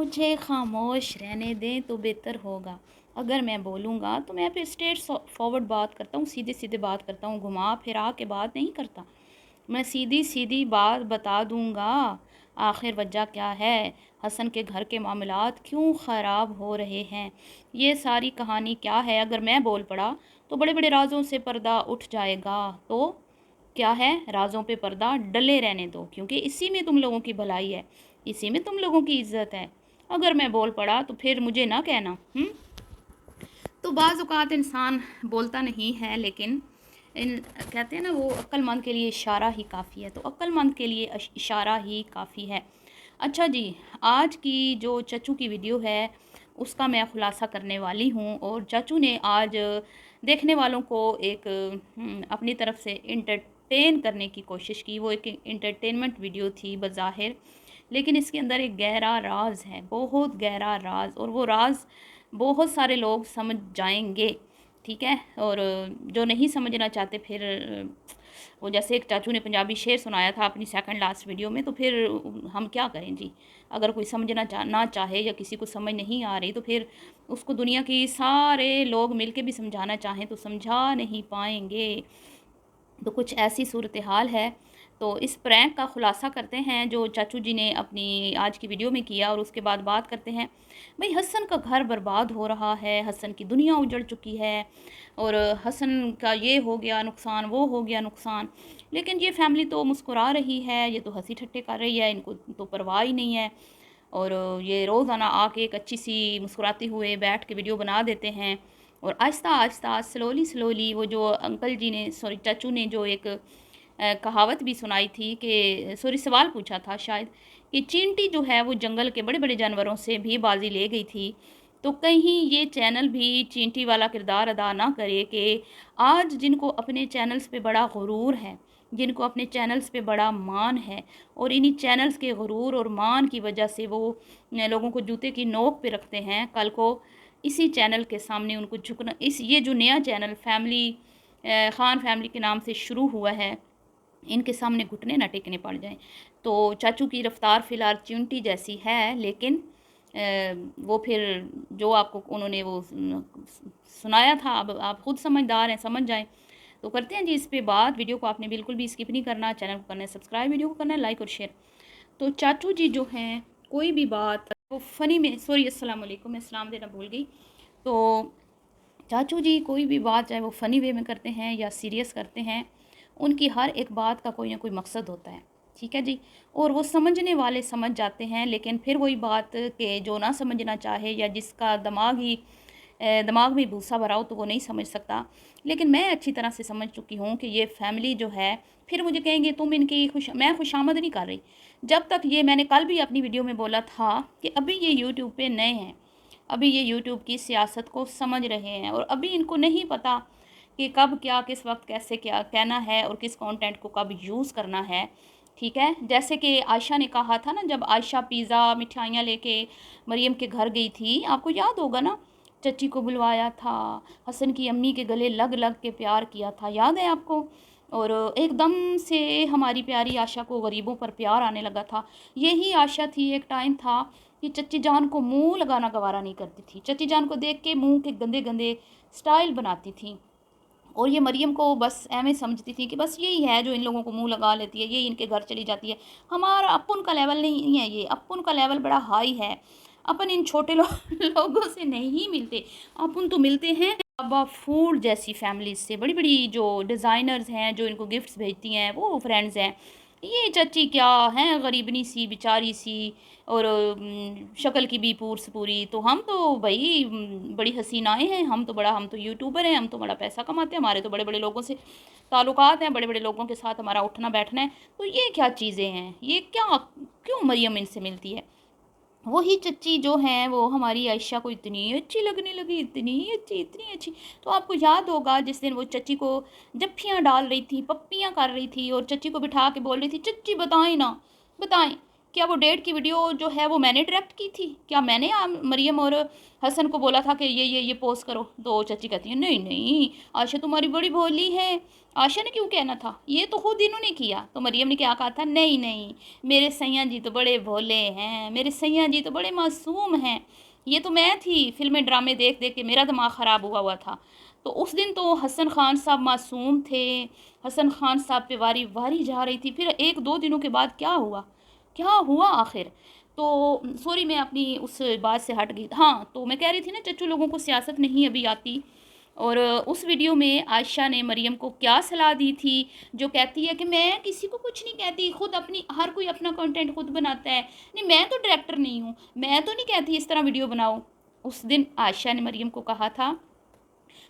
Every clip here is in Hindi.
मुझे खामोश रहने दें तो बेहतर होगा। अगर मैं बोलूँगा तो मैं फिर स्ट्रेट फॉरवर्ड बात करता हूँ, सीधे-सीधे बात करता हूँ, घुमा-फिरा के बात नहीं करता। मैं सीधी-सीधी बात बता दूँगा। आखिर वजह क्या है? हसन के घर के मामलात क्यों ख़राब हो रहे हैं? ये सारी कहानी क्या है? अगर मैं बोल पड़ा तो बड़े-बड़े राज़ों से पर्दा उठ जाएगा। तो क्या है? राज़ों पे पर्दा डले रहने दो, क्योंकि इसी में तुम लोगों की भलाई है, इसी में तुम लोगों की इज़्ज़त है। अगर मैं बोल पड़ा तो फिर मुझे ना कहना। तो बाज़ औक़ात इंसान बोलता नहीं है, लेकिन इन कहते हैं ना, वो अक्लमंद के लिए इशारा ही काफ़ी है, तो अक्लमंद के लिए इशारा ही काफ़ी है। अच्छा जी, आज की जो चच्चू की वीडियो है उसका मैं ख़ुलासा करने वाली हूँ, और चच्चू ने आज देखने वालों को एक अपनी तरफ से एंटरटेन करने की कोशिश की। वो एक एंटरटेनमेंट वीडियो थी बज़ाहिर, लेकिन इसके अंदर एक गहरा राज है, बहुत गहरा राज, और वो राज बहुत सारे लोग समझ जाएंगे, ठीक है। और जो नहीं समझना चाहते, फिर वो जैसे एक चाचू ने पंजाबी शेर सुनाया था अपनी सेकंड लास्ट वीडियो में, तो फिर हम क्या करें जी। अगर कोई समझना ना चाहे, या किसी को समझ नहीं आ रही, तो फिर उसको दुनिया की सारे लोग मिलके भी समझाना चाहें तो समझा नहीं पाएंगे। तो कुछ ऐसी सूरत हाल है। तो इस प्रैंक का ख़ुलासा करते हैं जो चाचू जी ने अपनी आज की वीडियो में किया, और उसके बाद बात करते हैं। भाई, हसन का घर बर्बाद हो रहा है, हसन की दुनिया उजड़ चुकी है, और हसन का ये हो गया नुकसान, वो हो गया नुकसान, लेकिन ये फैमिली तो मुस्कुरा रही है, ये तो हंसी ठट्टे कर रही है, इनको तो परवाह ही नहीं है। और ये रोज़ाना आके एक अच्छी सी मुस्कुराते हुए बैठ के वीडियो बना देते हैं, और आहिस्ता आहिस्ता स्लोली स्लोली वो जो अंकल जी ने, सॉरी चाचू ने, जो एक कहावत भी सुनाई थी कि, सॉरी सवाल पूछा था शायद, कि चींटी जो है वो जंगल के बड़े-बड़े जानवरों से भी बाजी ले गई थी। तो कहीं ये चैनल भी चींटी वाला किरदार अदा ना करे कि आज जिनको अपने चैनल्स पे बड़ा गुरूर है, जिनको अपने चैनल्स पे बड़ा मान है, और इन्हीं चैनल्स के गुरूर और मान की वजह से वो लोगों को जूते की नोक पे रखते हैं, कल को इसी चैनल के सामने उनको झुकना, इस ये जो नया चैनल फैमिली ख़ान फैमिली के नाम से शुरू हुआ है, इनके सामने घुटने ना टेकने पड़ जाएं। तो चाचू की रफ्तार फ़िलहाल चिंटी जैसी है, लेकिन वो फिर जो आपको उन्होंने वो सुनाया था, अब आप खुद समझदार हैं, समझ जाएं। तो करते हैं जी इस पे बात। वीडियो को आपने बिल्कुल भी स्किप नहीं करना, चैनल को करना है सब्सक्राइब, वीडियो को करना है लाइक और शेयर। तो चाचू जी जो हैं, कोई भी बात वो फ़नी में, सॉरी अस्सलाम वालेकुम, मैं सलाम देना भूल गई। तो चाचू जी कोई भी बात, चाहे वो फ़नी वे में करते हैं या सीरियस करते हैं, उनकी हर एक बात का कोई ना कोई मकसद होता है, ठीक है जी। और वो समझने वाले समझ जाते हैं, लेकिन फिर वही बात कि जो ना समझना चाहे, या जिसका दिमाग में भूसा भरा हो, तो वो नहीं समझ सकता। लेकिन मैं अच्छी तरह से समझ चुकी हूँ कि ये फैमिली जो है, फिर मुझे कहेंगे तुम इनकी मैं खुशामद नहीं कर रही। जब तक ये, मैंने कल भी अपनी वीडियो में बोला था कि अभी ये यूट्यूब पे नए हैं, अभी ये यूट्यूब की सियासत को समझ रहे हैं, और अभी इनको नहीं पता कि कब क्या, किस वक्त कैसे क्या कहना है, और किस कंटेंट को कब यूज़ करना है, ठीक है। जैसे कि आयशा ने कहा था ना, जब आयशा पिज़्ज़ा मिठाइयाँ लेके मरियम के घर गई थी, आपको याद होगा ना, चची को बुलवाया था, हसन की अम्मी के गले लग लग के प्यार किया था, याद है आपको। और एकदम से हमारी प्यारी आशा को गरीबों पर प्यार आने लगा था। यही आशा थी, एक टाइम था कि चच्ची जान को मुंह लगाना गवारा नहीं करती थी, चच्ची जान को देख के मुंह के गंदे गंदे स्टाइल बनाती थी, और ये मरियम को बस ऐਵੇਂ समझती थी कि बस यही है जो इन लोगों को मुंह लगा लेती है, ये इनके घर चली जाती है। हमारा अपुन का लेवल नहीं है, ये अपुन का लेवल बड़ा हाई है, अपन इन छोटे लोगों से नहीं मिलते, अपन तो मिलते हैं बाबा फूड जैसी फैमिली से, बड़ी बड़ी जो डिज़ाइनर्स हैं, जो इनको गिफ्ट्स भेजती हैं, वो फ्रेंड्स हैं। ये चच्ची क्या हैं, गरीबनी सी बेचारी सी, और शक्ल की भी पूरी। तो हम तो भाई बड़ी हसीनाएँ हैं, हम तो यूट्यूबर हैं, हम तो बड़ा पैसा कमाते हैं, हमारे तो बड़े बड़े लोगों से ताल्लुकात हैं, बड़े बड़े लोगों के साथ हमारा उठना बैठना है। तो ये क्या चीज़ें हैं, ये क्या, क्यों मरियम इनसे मिलती है। वही चच्ची जो हैं, वो हमारी आयशा को इतनी अच्छी लगने लगी, इतनी अच्छी। तो आपको याद होगा जिस दिन वो चच्ची को जफ्फियाँ डाल रही थी, पप्पियाँ कर रही थी, और चच्ची को बिठा के बोल रही थी, चच्ची बताएं ना, बताएं क्या वो डेट की वीडियो जो है वो मैंने डायरेक्ट की थी? क्या मैंने मरियम और हसन को बोला था कि ये पोस्ट करो? तो चाची कहती है नहीं नहीं, आशा तुम्हारी बड़ी भोली है, आशा ने क्यों कहना था, ये तो खुद इन्होंने किया। तो मरियम ने क्या कहा था, नहीं नहीं, मेरे सैया जी तो बड़े भोले हैं, मेरे सैया जी तो बड़े मासूम हैं, ये तो मैं थी फिल्में ड्रामे देख देख के मेरा दिमाग ख़राब हुआ हुआ था। तो उस दिन तो हसन खान साहब मासूम थे, हसन खान साहब पे वारी वारी जा रही थी। फिर एक दो दिनों के बाद क्या हुआ, क्या हुआ आखिर? तो सॉरी, मैं अपनी उस बात से हट गई। हाँ, तो मैं कह रही थी ना, चच्चू लोगों को सियासत नहीं अभी आती। और उस वीडियो में आयशा ने मरियम को क्या सलाह दी थी, जो कहती है कि मैं किसी को कुछ नहीं कहती, खुद अपनी, हर कोई अपना कंटेंट खुद बनाता है, नहीं मैं तो डायरेक्टर नहीं हूँ, मैं तो नहीं कहती इस तरह वीडियो बनाओ। उस दिन आयशा ने मरियम को कहा था,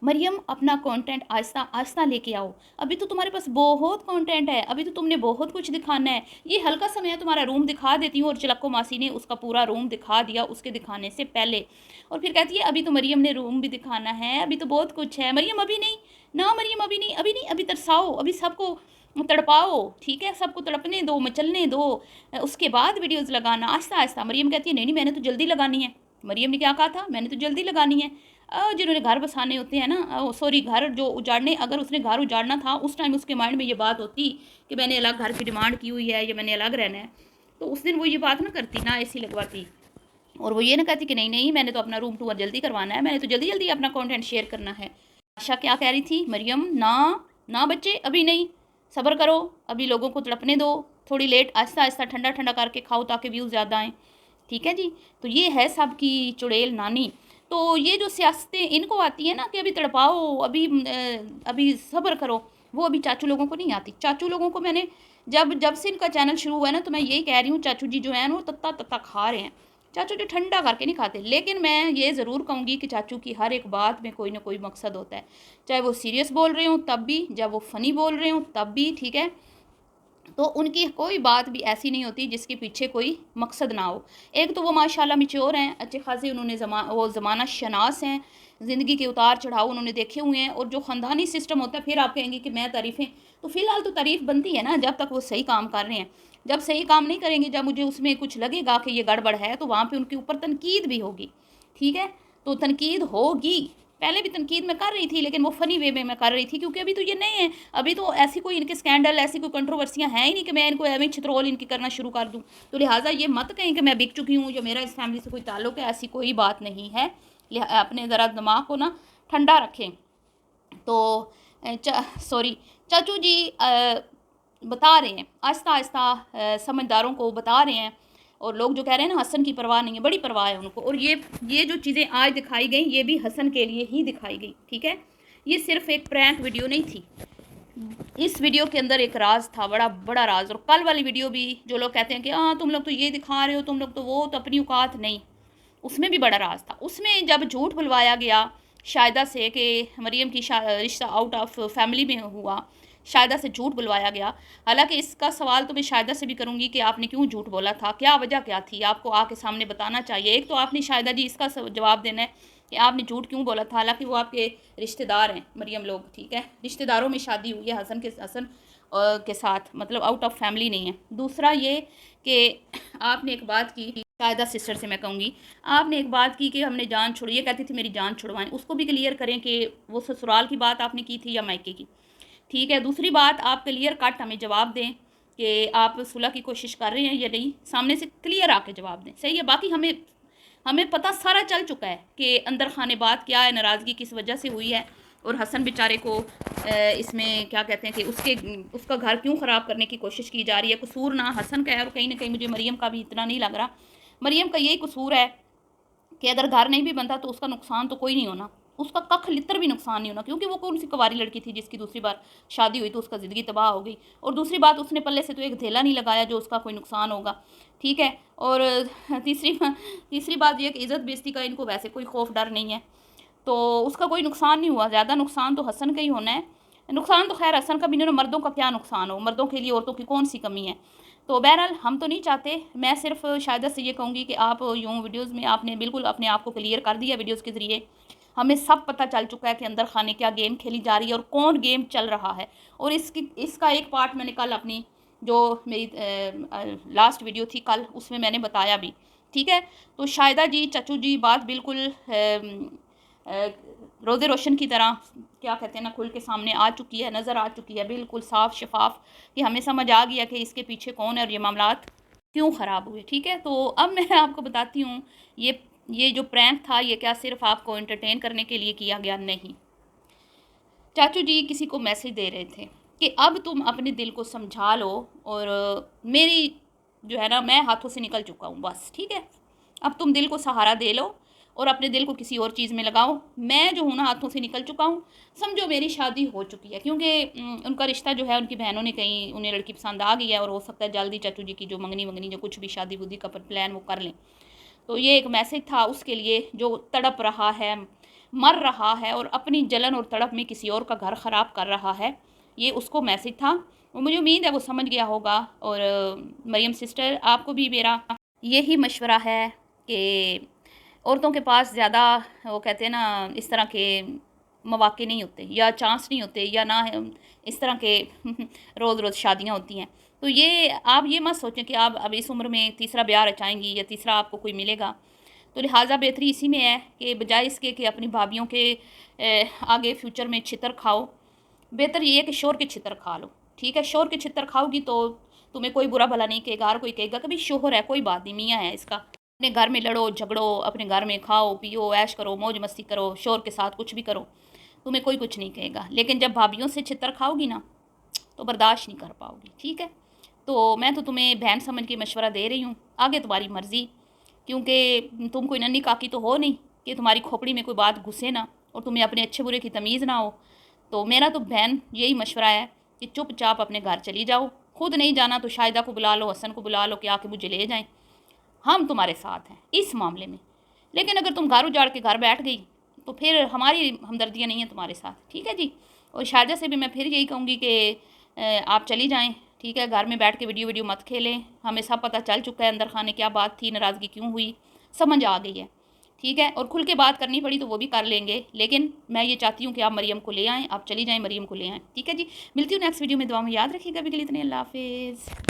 मरियम अपना कंटेंट आहिस्ता आहिस्ता लेके आओ, अभी तो तुम्हारे पास बहुत कंटेंट है, अभी तो तुमने बहुत कुछ दिखाना है, ये हल्का सा मैं तुम्हारा रूम दिखा देती हूँ। और चिलक्को मासी ने उसका पूरा रूम दिखा दिया उसके दिखाने से पहले। और फिर कहती है अभी तो मरियम ने रूम भी दिखाना है, अभी तो बहुत कुछ है। मरियम अभी नहीं ना, मरियम अभी नहीं, अभी नहीं, अभी तरसाओ, अभी सबको तड़पाओ, ठीक है, सबको तड़पने दो, मचलने दो, उसके बाद वीडियोज़ लगाना आहिस्ता आहिस्ता। मरियम कहती है नहीं नहीं, मैंने तो जल्दी लगानी है। मरियम ने क्या कहा था, मैंने तो जल्दी लगानी है। जिन्होंने घर बसाने होते हैं ना, सॉरी, घर जो उजाड़ने, अगर उसने घर उजाड़ना था उस टाइम उसके माइंड में ये बात होती कि मैंने अलग घर की डिमांड की हुई है या मैंने अलग रहना है, तो उस दिन वो ये बात ना करती, ना ऐसी लगवाती, और वो ये ना कहती कि नहीं नहीं, मैंने तो अपना रूम टूर जल्दी करवाना है, मैंने तो जल्दी जल्दी अपना कंटेंट शेयर करना है। आशा क्या कह रही थी, मरियम ना ना बच्चे, अभी नहीं, सब्र करो, अभी लोगों को तड़पने दो, थोड़ी लेट, आहिस्ता आहिस्ता ठंडा ठंडा करके खाओ ताकि व्यूज़ ज़्यादा आएँ। ठीक है जी। तो ये है सब की चुड़ैल नानी। तो ये जो सियासतें इनको आती है ना कि अभी तड़पाओ, अभी सब्र करो, वो अभी चाचू लोगों को नहीं आती। चाचू लोगों को मैंने जब जब से इनका चैनल शुरू हुआ है ना, तो मैं यही कह रही हूँ, चाचू जी जो हैं वो तत्ता तत्ता खा रहे हैं। चाचू जी ठंडा करके नहीं खाते, लेकिन मैं ये ज़रूर कहूँगी कि चाचू की हर एक बात में कोई ना कोई मकसद होता है, चाहे वो सीरियस बोल रहे हों तब भी, जब वो फ़नी बोल रहे हों तब भी, ठीक है। तो उनकी कोई बात भी ऐसी नहीं होती जिसके पीछे कोई मकसद ना हो। एक तो वो माशाल्लाह मैच्योर हैं, अच्छे खासे उन्होंने वो ज़माना शनास हैं, ज़िंदगी के उतार चढ़ाव उन्होंने देखे हुए हैं। और जो ख़ानदानी सिस्टम होता है, फिर आप कहेंगे कि मैं तारीफ़ें, तो फ़िलहाल तो तारीफ़ बनती है ना जब तक वो सही काम कर रहे हैं। जब सही काम नहीं करेंगे, जब मुझे उसमें कुछ लगेगा कि ये गड़बड़ है, तो वहाँ पर उनके ऊपर तनकीद भी होगी, ठीक है। तो तनकीद होगी, पहले भी तनकीद मैं कर रही थी, लेकिन वो फ़नी वे में मैं कर रही थी, क्योंकि अभी तो ये नए हैं, अभी तो ऐसी कोई इनके स्कैंडल, ऐसी कोई कंट्रोवर्सियाँ हैं ही नहीं कि मैं इनको एवं छित्रोल इनकी करना शुरू कर दूँ। तो लिहाजा ये मत कहें कि मैं बिक चुकी हूँ या मेरा इस फैमिली से कोई ताल्लुक़ है, ऐसी कोई बात नहीं है। अपने ज़रा दिमाग को ना ठंडा रखें। तो सॉरी, चाचू जी बता रहे हैं आहिस्ता आहिस्ता, समझदारों को बता रहे हैं। और लोग जो कह रहे हैं ना हसन की परवाह नहीं है, बड़ी परवाह है उनको। और ये जो चीज़ें आज दिखाई गई, ये भी हसन के लिए ही दिखाई गई, ठीक है। ये सिर्फ एक प्रैंक वीडियो नहीं थी, इस वीडियो के अंदर एक राज था, बड़ा बड़ा राज। और कल वाली वीडियो भी, जो लोग कहते हैं कि हाँ तुम लोग तो ये दिखा रहे हो, तुम लोग तो वो, तो अपनी औकात नहीं, उसमें भी बड़ा राज था। उसमें जब झूठ बुलवाया गया शायदा से कि मरियम की रिश्ता आउट ऑफ फैमिली में हुआ, शायदा से झूठ बुलवाया गया। हालांकि इसका सवाल तो मैं शायदा से भी करूंगी कि आपने क्यों झूठ बोला था, क्या वजह क्या थी, आपको आके सामने बताना चाहिए। एक तो आपने शायदा जी इसका जवाब देना है कि आपने झूठ क्यों बोला था, हालांकि वो आपके रिश्तेदार हैं मरियम लोग, ठीक है, रिश्तेदारों में शादी हुई है हसन के साथ, मतलब आउट ऑफ फैमिली नहीं है। दूसरा ये कि आपने एक बात की, शायदा सिस्टर से मैं कहूँगी, आपने एक बात की कि हमने जान छोड़ी, ये कहती थी मेरी जान छुड़वाएं, उसको भी क्लियर करें कि वो ससुराल की बात आपने की थी या मायके की, ठीक है। दूसरी बात, आप क्लियर कट हमें जवाब दें कि आप सुलह की कोशिश कर रहे हैं या नहीं, सामने से क्लियर आके जवाब दें, सही है। बाकी हमें पता सारा चल चुका है कि अंदर खाने बात क्या है, नाराज़गी किस वजह से हुई है, और हसन बेचारे को इसमें क्या कहते हैं कि उसका घर क्यों ख़राब करने की कोशिश की जा रही है। कसूर ना हसन का है, और कहीं ना कहीं मुझे मरियम का भी इतना नहीं लग रहा, मरियम का यही कसूर है कि अगर घर नहीं भी बनता तो उसका नुकसान तो कोई नहीं होना, उसका कख लित्र भी नुकसान नहीं होना, क्योंकि वो कौन सी कुंवारी लड़की थी जिसकी दूसरी बार शादी हुई तो उसका ज़िंदगी तबाह हो गई। और दूसरी बात, उसने पल्ले से तो एक धेला नहीं लगाया जो उसका कोई नुकसान होगा, ठीक है। और तीसरी बात यह कि इज़्ज़त बेइज्जती का इनको वैसे कोई खौफ डर नहीं है, तो उसका कोई नुकसान नहीं हुआ। ज़्यादा नुकसान तो हसन का ही होना है। नुकसान तो खैर हसन का भी नहीं, मर्दों का क्या नुकसान हो, मर्दों के लिए औरतों की कौन सी कमी है। तो बहरहाल हम तो नहीं चाहते, मैं सिर्फ शायद से ये कहूँगी कि आप यूँ वीडियोज़ में आपने बिल्कुल अपने आप को क्लियर कर दिया, वीडियोज़ के ज़रिए हमें सब पता चल चुका है कि अंदर खाने क्या गेम खेली जा रही है और कौन गेम चल रहा है। और इसका एक पार्ट मैंने कल अपनी जो मेरी लास्ट वीडियो थी कल, उसमें मैंने बताया भी, ठीक है। तो शाहिदा जी, चचू जी, बात बिल्कुल रोज़े रोशन की तरह, क्या कहते हैं ना, खुल के सामने आ चुकी है, नज़र आ चुकी है, बिल्कुल साफ शफाफ, कि हमें समझ आ गया कि इसके पीछे कौन है और ये मामलात क्यों ख़राब हुए, ठीक है। तो अब मैं आपको बताती हूँ, ये जो प्रैंक था, ये क्या सिर्फ आपको एंटरटेन करने के लिए किया गया? नहीं। चाचू जी किसी को मैसेज दे रहे थे कि अब तुम अपने दिल को समझा लो, और मेरी जो है ना, मैं हाथों से निकल चुका हूँ बस, ठीक है। अब तुम दिल को सहारा दे लो और अपने दिल को किसी और चीज़ में लगाओ। मैं जो हूँ ना, हाथों से निकल चुका हूँ, समझो मेरी शादी हो चुकी है, क्योंकि उनका रिश्ता जो है, उनकी बहनों ने कहीं उन्हें लड़की पसंद आ गई है, और हो सकता है जल्दी चाचू जी की जो मंगनी वंगनी जो कुछ भी शादी बुदी का प्लान वो कर लें। तो ये एक मैसेज था उसके लिए, जो तड़प रहा है, मर रहा है, और अपनी जलन और तड़प में किसी और का घर ख़राब कर रहा है, ये उसको मैसेज था। और मुझे उम्मीद है वो समझ गया होगा। और मरियम सिस्टर, आपको भी मेरा यही मशवरा है कि औरतों के पास ज़्यादा, वो कहते हैं ना, इस तरह के मौके नहीं होते, या चांस नहीं होते, या ना इस तरह के रोज़ रोज़ शादियाँ होती हैं। तो ये आप ये मत सोचें कि आप अब इस उम्र में तीसरा ब्याह रचाएंगी या तीसरा आपको कोई मिलेगा। तो लिहाजा बेहतरी इसी में है कि बजाय इसके कि अपनी भाभीयों के आगे फ्यूचर में छितर खाओ, बेहतर ये है कि शोहर के छितर खा लो, ठीक है। शोहर के छितर खाओगी तो तुम्हें कोई बुरा भला नहीं कहेगा, हर कोई कहेगा कभी शोहर है, कोई बात नहीं, मियाँ है इसका। अपने घर में लड़ो झगड़ो, अपने घर में खाओ पियो ऐश करो, मौज मस्ती करो, शोहर के साथ कुछ भी करो, तुम्हें कोई कुछ नहीं कहेगा। लेकिन जब भाभीयों से छितर खाओगी ना, तो बर्दाश्त नहीं कर पाओगी, ठीक है। तो मैं तो तुम्हें बहन समझ के मशवरा दे रही हूँ, आगे तुम्हारी मर्ज़ी, क्योंकि तुम कोई नन्ही काकी तो हो नहीं कि तुम्हारी खोपड़ी में कोई बात घुसे ना और तुम्हें अपने अच्छे बुरे की तमीज़ ना हो। तो मेरा तो बहन यही मशवरा है कि चुपचाप अपने घर चली जाओ, खुद नहीं जाना तो शाहिदा को बुला लो, हसन को बुला लो कि आके मुझे ले जाएं, हम तुम्हारे साथ हैं इस मामले में। लेकिन अगर तुम घर उजाड़ के घर बैठ गई तो फिर हमारी हमदर्दियाँ नहीं हैं तुम्हारे साथ, ठीक है जी। और शाहिदा से भी मैं फिर यही कहूँगी कि आप चली जाएँ, ठीक है। घर में बैठ के वीडियो मत खेलें, हमें सब पता चल चुका है अंदर खाने क्या बात थी, नाराज़गी क्यों हुई, समझ आ गई है, ठीक है। और खुल के बात करनी पड़ी तो वो भी कर लेंगे, लेकिन मैं ये चाहती हूँ कि आप मरियम को ले आएँ, आप चली जाएँ, मरियम को ले आएँ, ठीक है जी। मिलती हूँ नेक्स्ट वीडियो में, दुआ में याद रखिएगा। अभी के लिए इतने, अल्लाह हाफिज़।